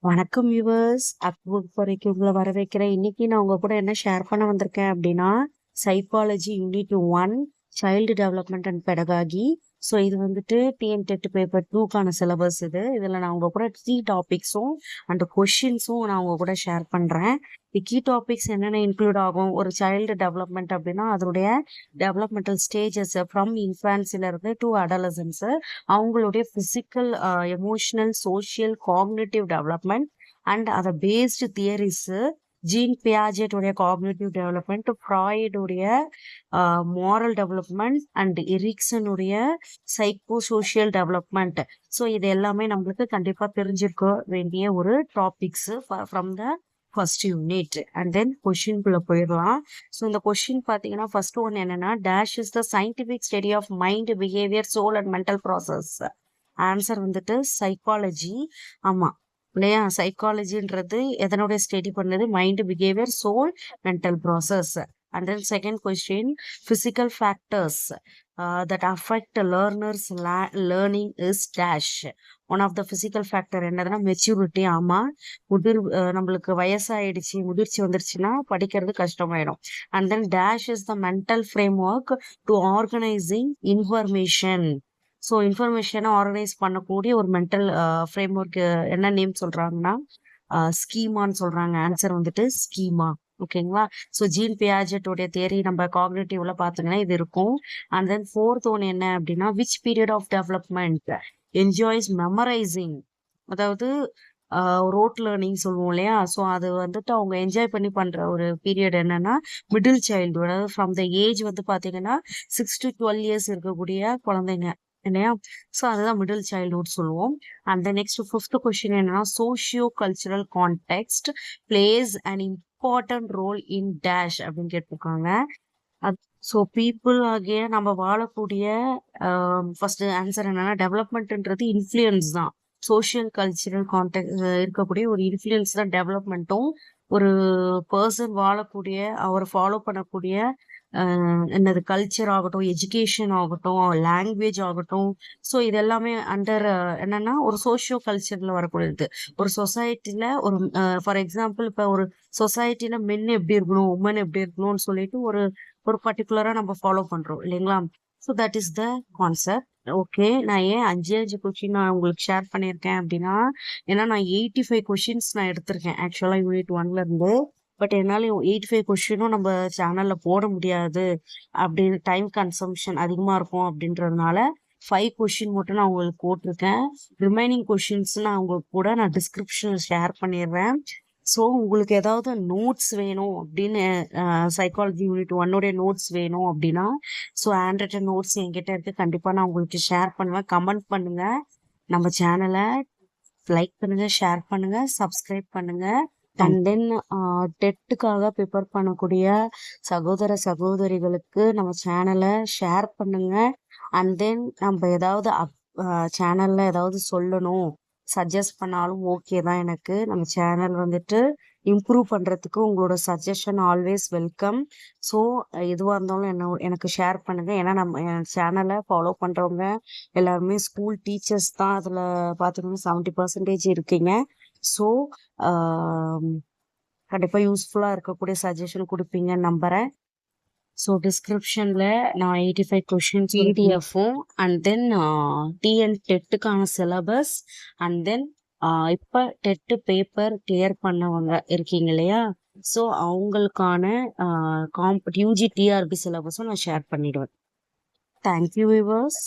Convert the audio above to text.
வணக்கம் வியூவர்ஸ். அக்புக் வரைக்கும் உங்களை வரவேற்கிறேன். இன்னைக்கு நான் உங்க கூட என்ன ஷேர் பண்ண வந்திருக்கேன் அப்படின்னா, psychology unit 1 child development and pedagogy. So இது வந்துட்டு டிஎன் பேப்பர் 2க்கான சிலபஸ். இதில் நான் உங்க கூட கீ டாபிக்ஸும் அண்ட் கொஷின்ஸும் நான் உங்க கூட ஷேர் பண்ணுறேன். கீ டாபிக்ஸ் என்னென்ன இன்க்ளூட் ஆகும், ஒரு சைல்டு டெவலப்மெண்ட் அப்படின்னா அதனுடைய டெவலப்மெண்டல் ஸ்டேஜஸ் ஃப்ரம் இன்ஃபான்சிலிருந்து டு அடலசன்ஸ், அவங்களுடைய physical, emotional, social, cognitive development and அதை பேஸ்டு தியரிஸ், ஜீன் பியாஜெட் உடைய காக்னிட்டிவ் டெவலப்மெண்ட், ஃப்ராய்ட் உடைய மாரல் டெவலப்மெண்ட் அண்ட் எரிக்சன் உடைய சைக்கோ சோஷியல் டெவலப்மெண்ட். ஸோ இது எல்லாமே நம்மளுக்கு கண்டிப்பா தெரிஞ்சிருக்க வேண்டிய ஒரு topics from the first unit. And then கொஸ்டின்குள்ள போயிடலாம். ஸோ இந்த கொஸ்டின் பார்த்தீங்கன்னா ஃபர்ஸ்ட் ஒன் என்னன்னா, dash is the scientific study of mind, behaviour, soul and mental process. Answer வந்துட்டு சைக்காலஜி. ஆமா இல்லையா, சைக்காலஜின்றது எதனுடைய ஸ்டடி பண்ணது, mind, behaviour, soul, mental process. And then second question, physical factors that affect learners learning is dash. One of the physical factor என்னதுன்னா maturity. ஆமா, நம்மளுக்கு வயசாயிடுச்சு, முதிர்ச்சி வந்துருச்சுன்னா படிக்கிறது கஷ்டமாயிடும். And then dash is the mental framework to organising information. So இன்ஃபர்மேஷனை organise பண்ணக்கூடிய ஒரு மென்டல் ஃப்ரேம் ஒர்க் என்ன நேம் சொல்றாங்கன்னா ஸ்கீமான்னு சொல்றாங்க. ஆன்சர் வந்துட்டு ஸ்கீமா. ஓகேங்களா. ஸோ ஜீன் பியாஜெட்டோடைய தியரி நம்ம காக்னிட்டிவ்ல பார்த்தீங்கன்னா இது இருக்கும். அண்ட் தென் ஃபோர்த் ஒன் என்ன அப்படின்னா, which period of development enjoys memorizing. அதாவது ரோட் லேர்னிங் சொல்லுவோம் இல்லையா. ஸோ அது வந்துட்டு அவங்க என்ஜாய் பண்ணி பண்ற ஒரு பீரியட் என்னன்னா மிடில் சைல்டு. அதாவது ஃப்ரம் த ஏஜ் வந்து பாத்தீங்கன்னா 6 to 12 இயர்ஸ் இருக்கக்கூடிய குழந்தைங்க இல்லையா. ஸோ அதுதான் மிடில் சைல்டுஹுட் சொல்லுவோம். அண்ட் நெக்ஸ்ட் ஃபிஃப்த் கொஸ்டின் என்னன்னா, socio cultural context plays and important role in dash அப்படின்னு கேட்டிருக்காங்க. ஸோ பீப்புள் ஆகிய நம்ம வாழக்கூடிய ஃபர்ஸ்ட் ஆன்சர் என்னன்னா, டெவலப்மெண்ட்ன்றது இன்ஃப்ளூயன்ஸ் தான். சோஷியல் கல்ச்சுரல் கான்டெக்ட் இருக்கக்கூடிய ஒரு இன்ஃப்ளூயன்ஸ் தான் டெவலப்மெண்ட்டும். ஒரு பர்சன் வாழக்கூடிய, அவர் ஃபாலோ பண்ணக்கூடிய என்னது கல்ச்சர் ஆகட்டும், எஜுகேஷன் ஆகட்டும், லாங்குவேஜ் ஆகட்டும். ஸோ இது எல்லாமே அண்டர் என்னன்னா ஒரு சோஷியோ கல்ச்சர்ல வரக்கூடியது. ஒரு சொசைட்டில ஒரு ஃபார் எக்ஸாம்பிள் இப்போ ஒரு சொசைட்டில மென் எப்படி இருக்கணும், உமன் எப்படி இருக்கணும்னு சொல்லிட்டு ஒரு ஒரு பர்டிகுலரா நம்ம ஃபாலோ பண்றோம் இல்லைங்களா. So that is the concept. Okay, நான் ஏன் 5 கொஸ்டின் நான் உங்களுக்கு ஷேர் பண்ணியிருக்கேன் அப்படின்னா, ஏன்னா நான் 85 கொஸ்டின்ஸ் நான் எடுத்திருக்கேன் ஆக்சுவலா யூனிட் 1ல இருந்து. பட் என்னால் 85 கொஸ்டினும் நம்ம சேனல்ல போட முடியாது, அப்படின்னு டைம் கன்சம்ஷன் அதிகமா இருக்கும் அப்படின்றதுனால 5 கொஸ்டின் மட்டும் நான் உங்களுக்கு போட்டிருக்கேன். ரிமைனிங் கொஸ்டின்ஸ் நான் உங்களுக்கு கூட நான் டிஸ்கிரிப்ஷன்ல ஷேர் பண்ணிடுறேன். ஸோ உங்களுக்கு ஏதாவது நோட்ஸ் வேணும் அப்படின்னு, சைக்காலஜி யூனிட் 1 நோட்ஸ் வேணும் அப்படின்னா, ஸோ ஹேண்ட் ரிட்டன் நோட்ஸ் என்கிட்ட இருக்கு, கண்டிப்பாக நான் உங்களுக்கு ஷேர் பண்ணுவேன். கமெண்ட் பண்ணுங்க, நம்ம சேனலை லைக் பண்ணுங்க, ஷேர் பண்ணுங்க, சப்ஸ்கிரைப் பண்ணுங்க. அண்ட் தென் டெட்டுக்காக ப்ரிப்பேர் பண்ணக்கூடிய சகோதர சகோதரிகளுக்கு நம்ம சேனலை ஷேர் பண்ணுங்க. அண்ட் தென் நம்ம ஏதாவது சேனல்ல ஏதாவது சொல்லணும், சஜஸ்ட் பண்ணாலும் ஓகே தான் எனக்கு. நம்ம சேனல் வந்துட்டு இம்ப்ரூவ் பண்ணுறதுக்கு உங்களோட சஜஷன் ஆல்வேஸ் வெல்கம். ஸோ எதுவாக இருந்தாலும் எனக்கு ஷேர் பண்ணுங்க. ஏன்னா நம்ம என் சேனலை ஃபாலோ பண்ணுறவங்க எல்லாருமே ஸ்கூல் டீச்சர்ஸ் தான். அதில் பார்த்தீங்கன்னா 70% இருக்கீங்க. ஸோ கண்டிப்பாக யூஸ்ஃபுல்லாக இருக்கக்கூடிய சஜஷன் கொடுப்பீங்கன்னு நம்புகிறேன். ஸோ டிஸ்கிரிப்ஷனில் நான் 85 கொஷின்ஸ் பிடிஎஃப்பும் அண்ட் தென் டிஎன் டெட்டுக்கான சிலபஸ் அண்ட் தென் இப்போ டெட்டு பேப்பர் கிளியர் பண்ணவங்க இருக்கீங்க இல்லையா, ஸோ அவங்களுக்கான யூஜி டிஆர்பி சிலபஸும் நான் ஷேர் பண்ணிடுவேன். Thank you viewers.